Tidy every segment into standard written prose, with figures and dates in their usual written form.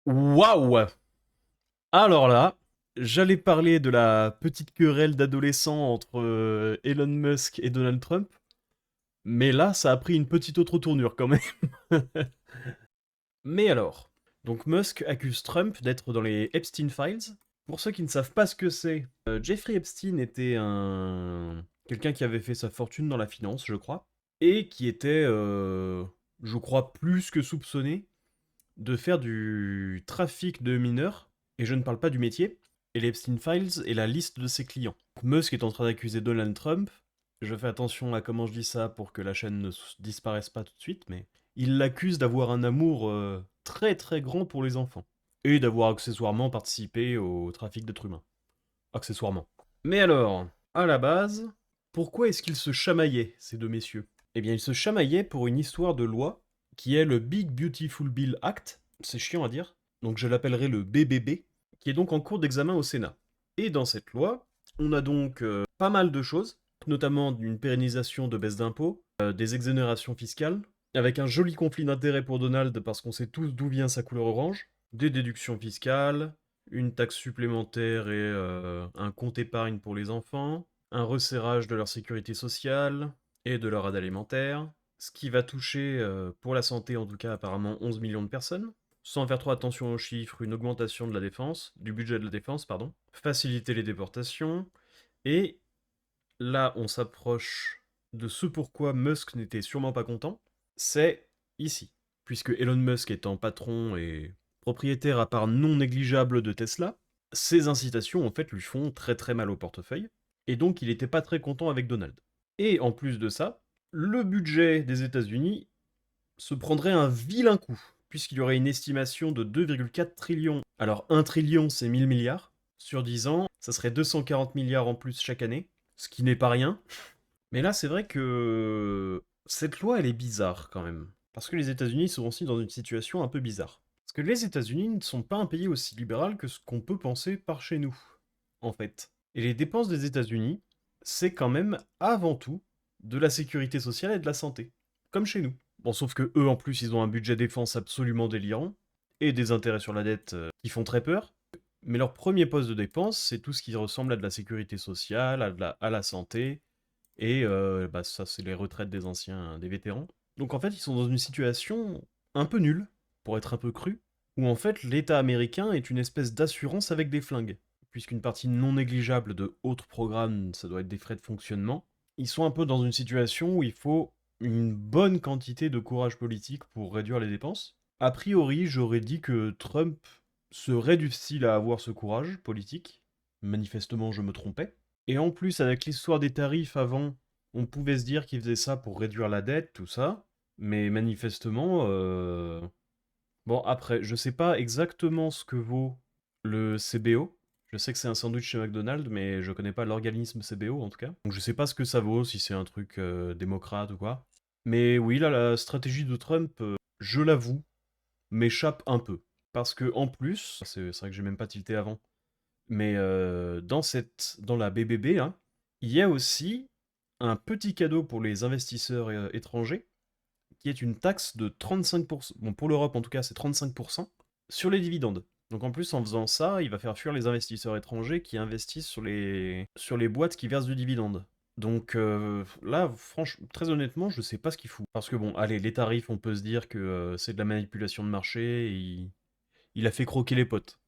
Waouh! Alors là, j'allais parler de la petite querelle d'adolescents entre Elon Musk et Donald Trump, mais là, ça a pris une petite autre tournure quand même. Mais alors, donc Musk accuse Trump d'être dans les Epstein Files. Pour ceux qui ne savent pas ce que c'est, Jeffrey Epstein était un quelqu'un qui avait fait sa fortune dans la finance, je crois, et qui était, je crois, plus que soupçonné de faire du trafic de mineurs, et je ne parle pas du métier, et les Epstein Files est la liste de ses clients. Musk est en train d'accuser Donald Trump, je fais attention à comment je dis ça pour que la chaîne ne disparaisse pas tout de suite, mais il l'accuse d'avoir un amour très très grand pour les enfants, et d'avoir accessoirement participé au trafic d'êtres humains. Accessoirement. Mais alors, à la base, pourquoi est-ce qu'ils se chamaillaient, ces deux messieurs? Eh bien, ils se chamaillaient pour une histoire de loi qui est le Big Beautiful Bill Act, c'est chiant à dire, donc je l'appellerai le BBB, qui est donc en cours d'examen au Sénat. Et dans cette loi, on a donc pas mal de choses, notamment une pérennisation de baisse d'impôts, des exonérations fiscales, avec un joli conflit d'intérêts pour Donald parce qu'on sait tous d'où vient sa couleur orange, des déductions fiscales, une taxe supplémentaire et un compte épargne pour les enfants, un resserrage de leur sécurité sociale et de leur aide alimentaire, ce qui va toucher, pour la santé en tout cas apparemment 11 millions de personnes, sans faire trop attention aux chiffres, une augmentation de la défense, du budget de la défense, pardon, faciliter les déportations, et là on s'approche de ce pourquoi Musk n'était sûrement pas content, c'est ici. Puisque Elon Musk étant patron et propriétaire à part non négligeable de Tesla, ces incitations en fait lui font très très mal au portefeuille, et donc il n'était pas très content avec Donald. Et en plus de ça, le budget des États-Unis se prendrait un vilain coup, puisqu'il y aurait une estimation de 2,4 trillions. Alors 1 trillion c'est 1000 milliards, sur 10 ans, ça serait 240 milliards en plus chaque année, ce qui n'est pas rien. Mais là c'est vrai que cette loi elle est bizarre quand même. Parce que les États-Unis sont aussi dans une situation un peu bizarre. Parce que les États-Unis ne sont pas un pays aussi libéral que ce qu'on peut penser par chez nous, en fait. Et les dépenses des États-Unis, c'est quand même avant tout de la sécurité sociale et de la santé, comme chez nous. Bon, sauf que eux en plus ils ont un budget défense absolument délirant et des intérêts sur la dette qui font très peur. Mais leur premier poste de dépense, c'est tout ce qui ressemble à de la sécurité sociale, à la santé, et bah, ça, c'est les retraites des anciens, des vétérans. Donc en fait, ils sont dans une situation un peu nulle, pour être un peu cru, où en fait, l'État américain est une espèce d'assurance avec des flingues. Puisqu'une partie non négligeable de autres programmes, ça doit être des frais de fonctionnement, ils sont un peu dans une situation où il faut une bonne quantité de courage politique pour réduire les dépenses. A priori, j'aurais dit que Trump serait du style à avoir ce courage politique. Manifestement, je me trompais. Et en plus, avec l'histoire des tarifs avant, on pouvait se dire qu'il faisait ça pour réduire la dette, tout ça. Mais manifestement, bon, après, je sais pas exactement ce que vaut le CBO. Je sais que c'est un sandwich chez McDonald's, mais je connais pas l'organisme CBO en tout cas. Donc je sais pas ce que ça vaut, si c'est un truc démocrate ou quoi. Mais oui, là, la stratégie de Trump, je l'avoue, m'échappe un peu. Parce que en plus, c'est vrai que j'ai même pas tilté avant, mais dans la BBB, là, il y a aussi un petit cadeau pour les investisseurs étrangers, qui est une taxe de 35%, bon pour l'Europe en tout cas c'est 35%, sur les dividendes. Donc en plus en faisant ça, il va faire fuir les investisseurs étrangers qui investissent sur les boîtes qui versent du dividende. Donc là, franchement, très honnêtement, je sais pas ce qu'il fout. Parce que bon, allez, les tarifs, on peut se dire que c'est de la manipulation de marché, et il a fait croquer les potes.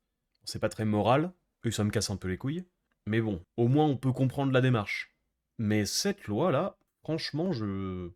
C'est pas très moral, et ça me casse un peu les couilles. Mais bon, au moins on peut comprendre la démarche. Mais cette loi-là, franchement, je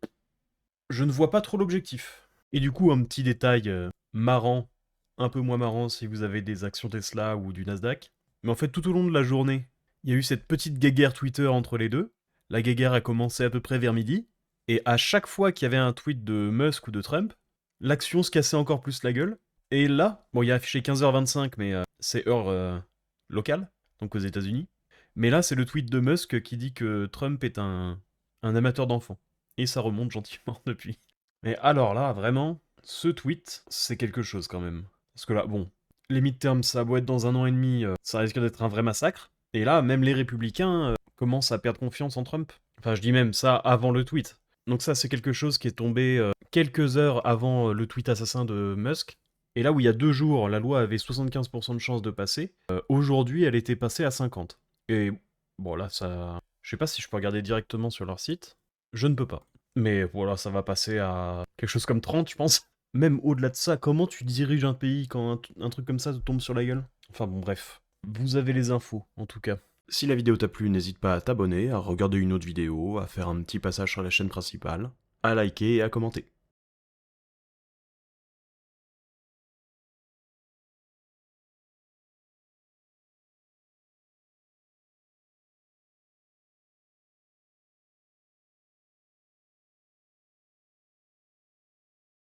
ne vois pas trop l'objectif. Et du coup, un petit détail marrant, un peu moins marrant si vous avez des actions Tesla ou du Nasdaq. Mais en fait, tout au long de la journée, il y a eu cette petite guéguerre Twitter entre les deux. La guéguerre a commencé à peu près vers midi. Et à chaque fois qu'il y avait un tweet de Musk ou de Trump, l'action se cassait encore plus la gueule. Et là, bon, il y a affiché 15h25, mais c'est heure locale, donc aux États-Unis. Mais là, c'est le tweet de Musk qui dit que Trump est un amateur d'enfants. Et ça remonte gentiment depuis. Mais alors là, vraiment, ce tweet, c'est quelque chose quand même. Parce que là, bon, les midterms, ça a beau être dans un an et demi, ça risque d'être un vrai massacre. Et là, même les républicains commencent à perdre confiance en Trump. Enfin, je dis même ça avant le tweet. Donc ça, c'est quelque chose qui est tombé quelques heures avant le tweet assassin de Musk. Et là où il y a 2 jours, la loi avait 75% de chances de passer, aujourd'hui, elle était passée à 50. Et bon, là, ça... Je sais pas si je peux regarder directement sur leur site. Je ne peux pas. Mais voilà, ça va passer à quelque chose comme 30, je pense. Même au-delà de ça, comment tu diriges un pays quand un truc comme ça te tombe sur la gueule? Enfin bon, bref. Vous avez les infos, en tout cas. Si la vidéo t'a plu, n'hésite pas à t'abonner, à regarder une autre vidéo, à faire un petit passage sur la chaîne principale, à liker et à commenter.